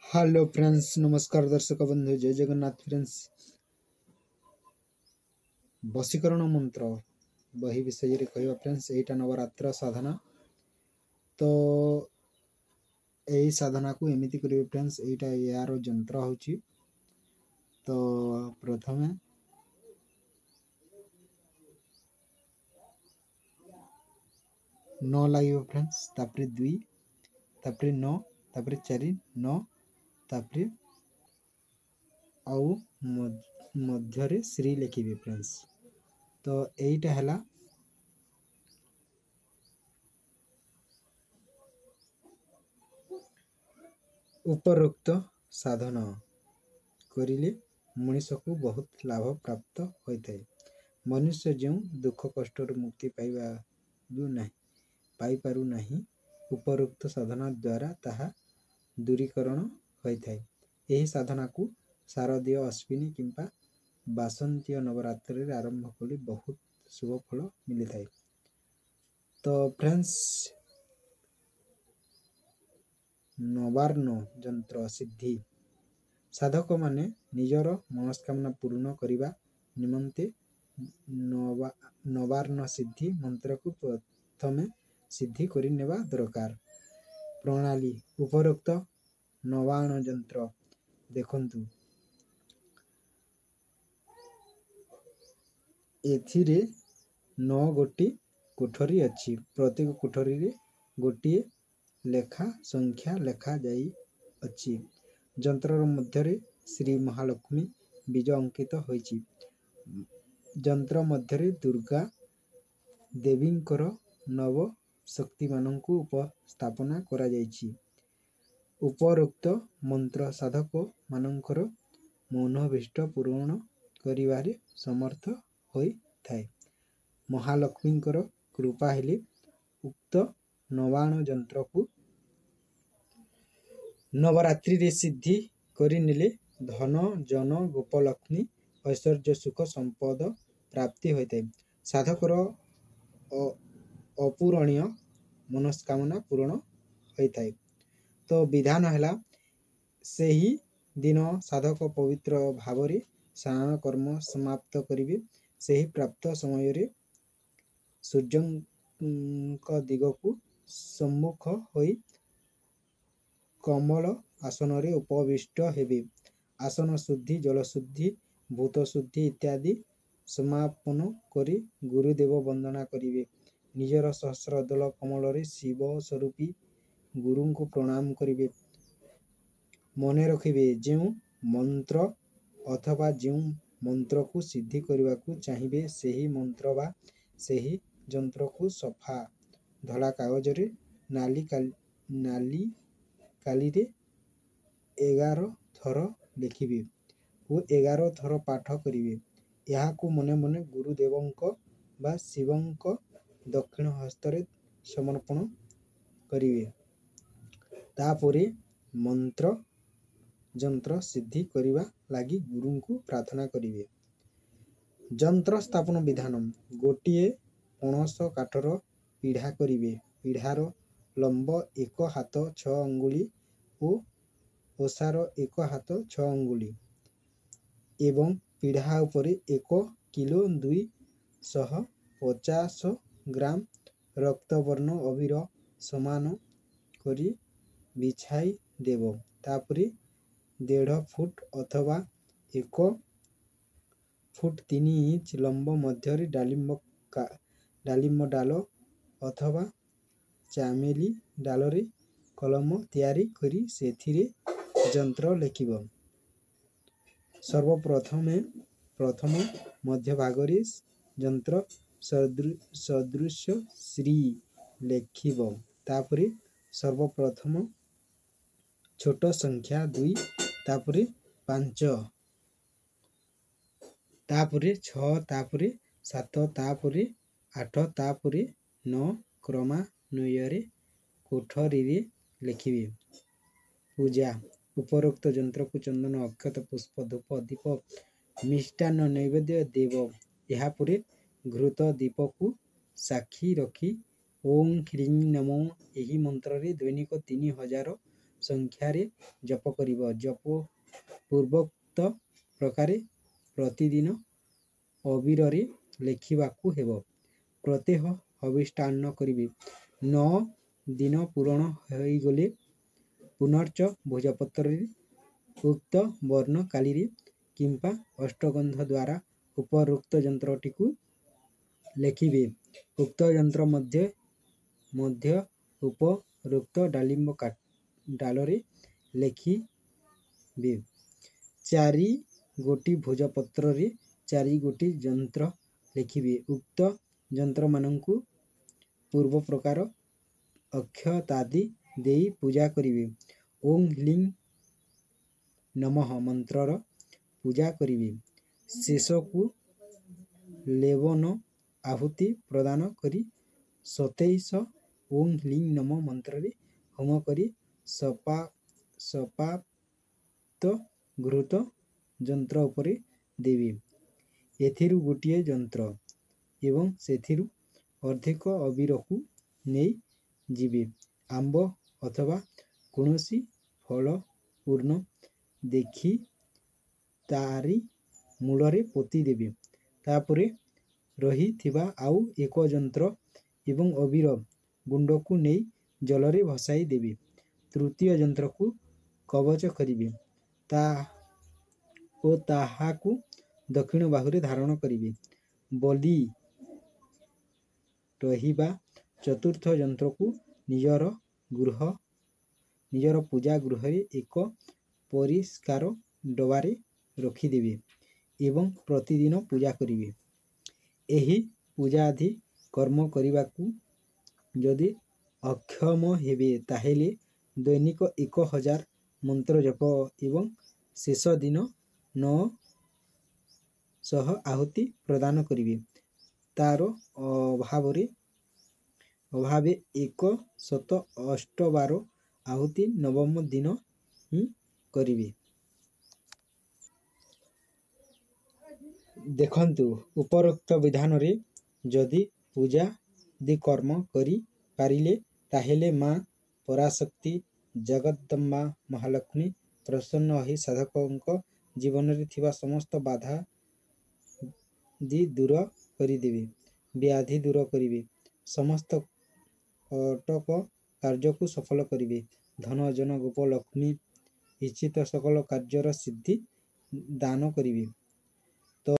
Hello friends, नमस्कार दर्शक बंधु, जय जगन्नाथ फ्रेंड्स। बशीकरण मंत्र बही विषय रे कहवा फ्रेंड्स, एटा नवरात्र साधना। तो यही साधना को एमती करेंगे फ्रेंड्स, एटा यार जंत्र होची। तो प्रथमे न लगे फ्रेंड्स, तापरे 2, तापरे 9, तापरे 4, 9, तापरे आउ मध्यरे श्री लिखिबे फ्रेंड्स। तो एटा हला उपरोक्त साधन करिले मनुष्य को बहुत लाभ प्राप्त होता है। मनुष्य जो दुख कष्ट मुक्ति पाइपारु नहीं, उपरोक्त साधना द्वारा ताहा दूरीकरण होता है। यही साधना को शारदीय अश्विनी किंबा बासंतीय नवरात्रि आरंभ कले बहुत शुभ फल मिलता है। तो फ्रेंड्स, नवार्ण जंत्र सिद्धि साधक माने निजर मनस्कामना पूर्ण करने निमंते नवार्ण सिद्धि मंत्र को प्रथमे सिद्धि करनेवा दरकार। प्रणाली उपरोक्त नवार्ण जंत्र देखंतु, एथिरे 9 गोटी कोठरी अच्छी। प्रत्येक कोठरी रे गोटे लेखा संख्या लेखा जाई अच्छी। जंत्रर मध्यरे श्री महालक्ष्मी बीज अंकित होइछि। जंत्र मध्यरे दुर्गा देवींकर नव शक्ति मानंकु उपस्थापना करा जाइछि। उपरोक्त मंत्र साधक मानंकर मनोभीष्ट पूर्ण करिवारे समर्थ होई थाए। महालक्ष्मींकर कृपा हेले उक्त नवाण जंत्र को नवरात्रि रे सिद्धि करि नेले धन जन गोपलक्ष्मी ऐश्वर्य सुख संपद प्राप्ति होता है। साधकर अपूरणीय मनस्कामना पूर्ण होता है। तो विधान है से ही दिन साधक पवित्र भाव रे स्नान कर्म समाप्त करिवे। से ही प्राप्त समय रे सूर्य दिग को सम्मुख होई कमल आसन रे उपविष्ट हेबे। आसन शुद्धि, जल शुद्धि, भूत शुद्धि इत्यादि समापन करी गुरुदेव वंदना करिवे। निजर सहस्र दल कमल रे शिव स्वरूपी गुरु को प्रणाम करिवे। मने रखिवे जो मंत्र अथवा जो मंत्र को सिद्धि करने को चाहिए, सही मंत्र बा सही जंत्र को सफा धला कागज रे नाली काली रे 11 थर लिखिबे और 11 थर पाठ करिवे। यहाँ को मने मने गुरुदेवंक बा शिवंक दक्षिण हस्त रे समर्पण करिवे। तापरे मंत्र जंत्र सिद्धि करिवा लागी गुरु को प्रार्थना करिवे। जंत्र स्थापन विधानम गोटिए पणस काठर पीढ़ा करिवे। पीढ़ार लंब 1 हाथ 6 अंगुली और ओसार 1 हाथ 6 अंगुली एवं पीढ़ा उपरे 1 किलो 250 ग्राम रक्तवर्ण अबीर समान करी बिछाई देव। तापरे 1.5 फुट अथवा 1 फुट 3 इंच लंब मध्य डालिम डाल अथवा चामेली डाल रे कलम तैयारी करी सेथिरे जंत्र लिखिब। प्रथम मध्य भाग रे जंत्र सदृश श्री लिखिब। तापरे सर्वप्रथम छोट संख्या 2, तापरे 5, तापरे 6, तापरे 7, तापरे 8, तापरे 9 क्रमान्वये कोठरी रे लिखिबे। पूजा उपरोक्त जंत्र को चंदन अक्षत पुष्प धूप दीप मिष्टान्न नैवेद्य देव। यहाँ पुरे घृत दीप को साक्षी रखी ओम ह्रीं नमो यही मंत्र रे दैनिक 3000 ସଂଖ୍ୟାରେ ଜପ କରିବ। ଜପ ପୂର୍ବୋକ୍ତ ପ୍ରକାରେ ପ୍ରତିଦିନ ଅବିରରେ ଲେଖିବାକୁ ହେବ। ପ୍ରତ୍ୟହ ହବିଷ୍ଟାନ୍ନ କରିବେ। 9 ଦିନ ପୂରଣ ହୋଇଗଲେ ପୁନଶ୍ଚ ଭୋଜପତ୍ରରେ ଉକ୍ତ ବର୍ଣ୍ଣକାଳୀରେ କିମ୍ବା ଅଷ୍ଟଗନ୍ଧ ଦ୍ୱାରା ଉପରୋକ୍ତ ଯନ୍ତ୍ରଟିକୁ ଲେଖିବେ। ଉକ୍ତ ଯନ୍ତ୍ର ମଧ୍ୟ ଉପରୋକ୍ତ ଡାଳରେ ଲେଖିବେ। 4 ଗୋଟି ଭୋଜପତ୍ରରେ 4 ଗୋଟି ଯନ୍ତ୍ର ଲେଖିବେ। ଉକ୍ତ ଯନ୍ତ୍ରମାନଙ୍କୁ ପୂର୍ବ ପ୍ରକାର ଅକ୍ଷତାଦି ଦେଇ ପୂଜା କରିବେ। ଓଂ ଲିଂ ନମଃ ମନ୍ତ୍ରର ପୂଜା କରିବେ। ଶେଷକୁ ଲେବନ ଆହୁତି ପ୍ରଦାନ କରି 27 ଓଂ ଲିଂ ନମଃ ମନ୍ତ୍ରରେ ହୋମ କରି ସମାପ୍ତ ଘୃତ ଯନ୍ତ୍ର ଉପରେ ଦେବେ। ଏଥିରୁ ଗୋଟିଏ ଯନ୍ତ୍ର ଏବଂ ସେଥିରୁ ଅଧିକ ଅବିରକୁ ନେଇ ଯିବେ। ଆମ୍ବ ଅଥବା କୌଣସି ଫଳ ପୂର୍ଣ୍ଣ ଦେଖି ତାରି ମୂଳରେ ପୋତି ଦେବେ। ତାପରେ ରହିଥିବା ଆଉ ଏକ ଯନ୍ତ୍ର ଏବଂ ଅବିର ଗୁଣ୍ଡକୁ ନେଇ ଜଳରେ ଭସାଇ ଦେବେ। ତୃତୀୟ ଯନ୍ତ୍ରକୁ କବଚ କରିବେ ଓ ତାହାକୁ ଦକ୍ଷିଣ ବାହୁରେ ଧାରଣ କରିବେ ବୋଲି ରହିବା ଚତୁର୍ଥ ଯନ୍ତ୍ରକୁ ନିଜର ପୂଜା ଗୃହରେ ଏକ ପରିଷ୍କାର ଡବାରେ ରଖିଦେବେ ଏବଂ ପ୍ରତିଦିନ ପୂଜା କରିବେ। ଏହି ପୂଜାଦି କର୍ମ କରିବାକୁ ଯଦି ଅକ୍ଷମ ହେବେ ତାହେଲେ ଦୈନିକ 1000 ମନ୍ତ୍ର ଜପ ଏବଂ ଶେଷ ଦିନ 900 ଆହୁତି ପ୍ରଦାନ କରିବେ। ତାର ଅଭାବେ 108 ଆହୁତି ନବମ ଦିନ ହିଁ କରିବେ। ଦେଖନ୍ତୁ, ଉପରୋକ୍ତ ବିଧାନରେ ଯଦି ପୂଜାଦି କର୍ମ କରି ପାରିଲେ ତାହେଲେ ମା ପରାଶକ୍ତି ଜଗଦମ୍ବା ମହାଲକ୍ଷ୍ମୀ ପ୍ରସନ୍ନ ହୋଇ ସାଧକଙ୍କ ଜୀବନରେ ଥିବା ସମସ୍ତ ବାଧାଦି ଦୂର କରିଦେବେ, ବ୍ୟାଧି ଦୂର କରିବେ, ସମସ୍ତ କଟକ କାର୍ଯ୍ୟକୁ ସଫଳ କରିବେ, ଧନ ଜନ ଗୋପ ଲକ୍ଷ୍ମୀ ଇଚ୍ଛିତ ସକଳ କାର୍ଯ୍ୟର ସିଦ୍ଧି ଦାନ କରିବେ।